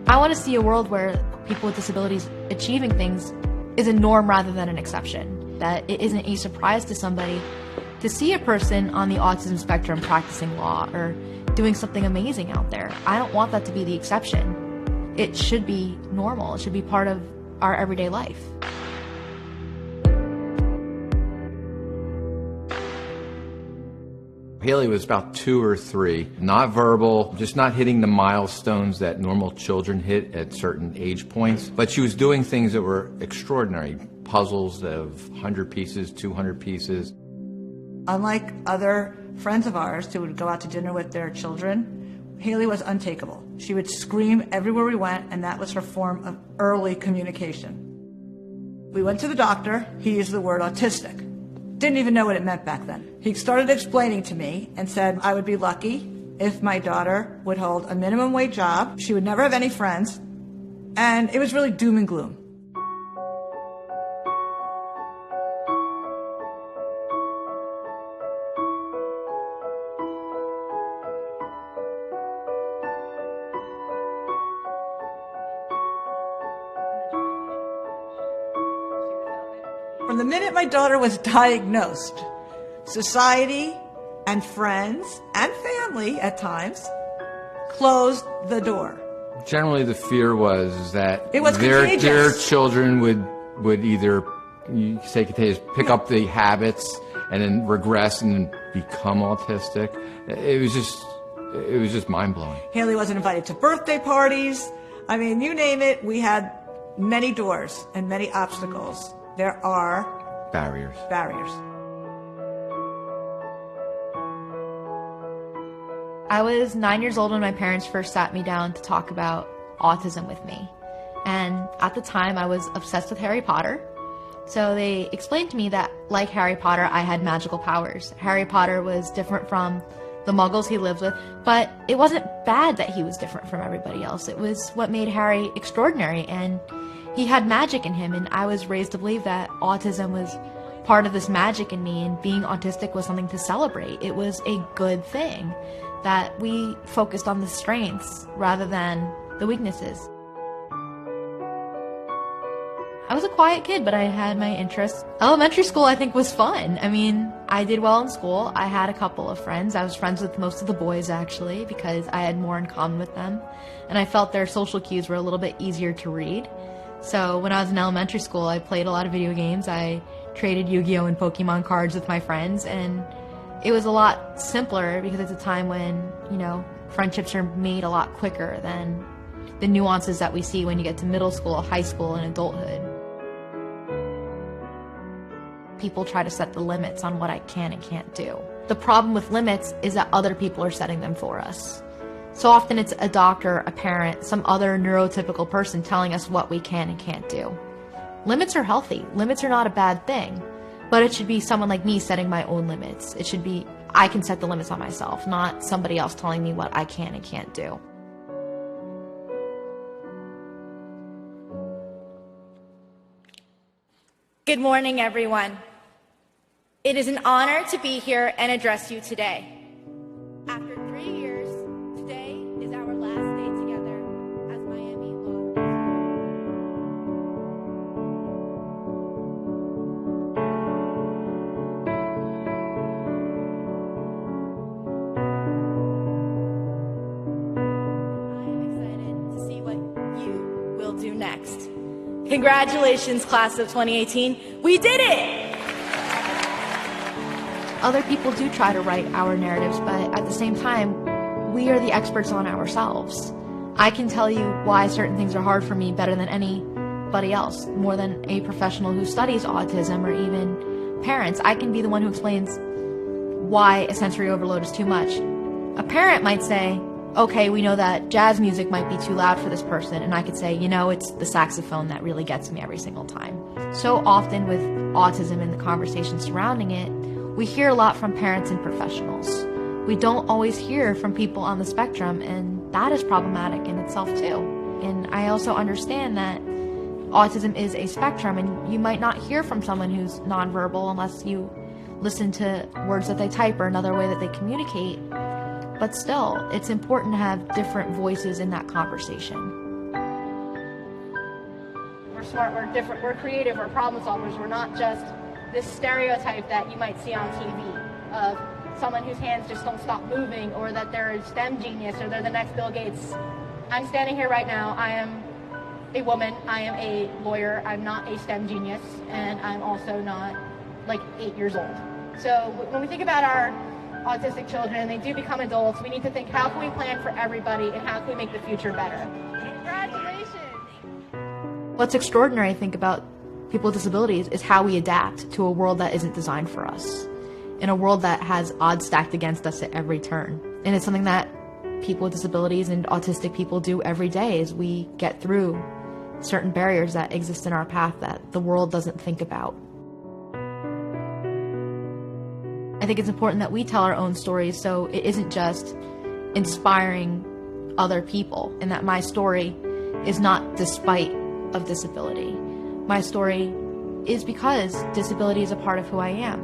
I want to see a world where people with disabilities achieving things is a norm rather than an exception. That it isn't a surprise to somebody to see a person on the autism spectrum practicing law or doing something amazing out there. I don't want that to be the exception. It should be normal. It should be part of our everyday life. Haley was about 2 or 3, not verbal, just not hitting the milestones that normal children hit at certain age points, but she was doing things that were extraordinary, puzzles of 100 pieces, 200 pieces. Unlike other friends of ours who would go out to dinner with their children, Haley was untakeable. She would scream everywhere we went, and that was her form of early communication. We went to the doctor. He used the word autistic. Didn't even know what it meant back then. He started explaining to me and said I would be lucky if my daughter would hold a minimum wage job. She would never have any friends. And it was really doom and gloom. From the minute my daughter was diagnosed, society and friends and family at times closed the door. Generally, the fear was that their children would either, you say, pick up the habits and then regress and then become autistic. It was just mind-blowing. Haley wasn't invited to birthday parties. I mean, you name it, we had many doors and many obstacles. There are barriers. I was 9 years old when my parents first sat me down to talk about autism with me. And at the time, I was obsessed with Harry Potter. So they explained to me that, like Harry Potter, I had magical powers. Harry Potter was different from the muggles he lived with, but it wasn't bad that he was different from everybody else. It was what made Harry extraordinary, and he had magic in him, and I was raised to believe that autism was part of this magic in me, and being autistic was something to celebrate. It was a good thing that we focused on the strengths rather than the weaknesses. I was a quiet kid, but I had my interests. Elementary school, I think, was fun. I mean, I did well in school. I had a couple of friends. I was friends with most of the boys, actually, because I had more in common with them, and I felt their social cues were a little bit easier to read. So when I was in elementary school, I played a lot of video games. I traded Yu-Gi-Oh! And Pokemon cards with my friends, and it was a lot simpler because it's a time when, friendships are made a lot quicker than the nuances that we see when you get to middle school, high school, and adulthood. People try to set the limits on what I can and can't do. The problem with limits is that other people are setting them for us. So often it's a doctor, a parent, some other neurotypical person telling us what we can and can't do. Limits are healthy. Limits are not a bad thing. But it should be someone like me setting my own limits. It should be, I can set the limits on myself, not somebody else telling me what I can and can't do. Good morning, everyone. It is an honor to be here and address you today. After 3 years, today is our last day together as Miami Law. I am excited to see what you will do next. Congratulations, class of 2018. We did it! Other people do try to write our narratives, but at the same time, we are the experts on ourselves. I can tell you why certain things are hard for me better than anybody else, more than a professional who studies autism or even parents. I can be the one who explains why a sensory overload is too much. A parent might say, okay, we know that jazz music might be too loud for this person, and I could say, it's the saxophone that really gets me every single time. So often with autism and the conversation surrounding it, we hear a lot from parents and professionals. We don't always hear from people on the spectrum, and that is problematic in itself too. And I also understand that autism is a spectrum, and you might not hear from someone who's nonverbal unless you listen to words that they type or another way that they communicate. But still, it's important to have different voices in that conversation. smart, we're different, we're creative, we're problem solvers. We're not just this stereotype that you might see on TV of someone whose hands just don't stop moving, or that they're a STEM genius, or they're the next Bill Gates. I'm standing here right now. I am a woman. I am a lawyer. I'm not a STEM genius, and I'm also not like 8 years old. So when we think about our autistic children and they do become adults, we need to think, how can we plan for everybody and how can we make the future better? Congratulations! What's extraordinary, I think, about people with disabilities is how we adapt to a world that isn't designed for us, in a world that has odds stacked against us at every turn. And it's something that people with disabilities and autistic people do every day, as we get through certain barriers that exist in our path that the world doesn't think about. I think it's important that we tell our own stories, so it isn't just inspiring other people, and that my story is not despite of disability. My story is because disability is a part of who I am.